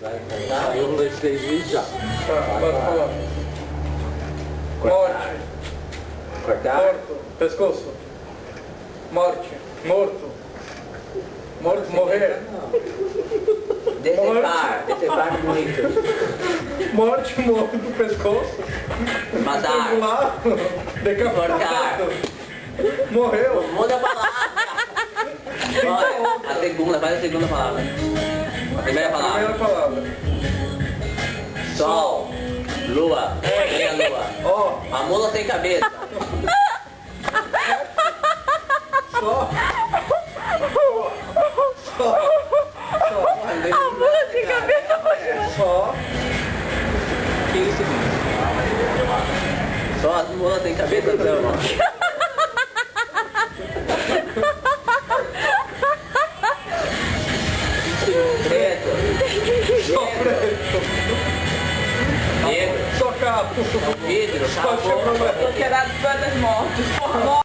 Vai contar? Aí 1, 2, 3 e já. Tá, bora falar. Morte. Cortar? Morto. Pescoço. Morte. Morto. Morto, morrer. Decepar muito. Morte, morto, pescoço. Matar. Estrangulado. Decapitado. Morreu. Muda a palavra. Olha, faz a segunda palavra. A primeira palavra. Primeira palavra. Sol. Lua. Tem a lua. Ó. A mula tem cabeça. Só. A mula tem cabeça. Só. 15 segundos. Só a mula tem cabeça, não. Preto. Só preto. Negro. Só capo. Vidro. Pode ser problema. Tô querendo todas mortas.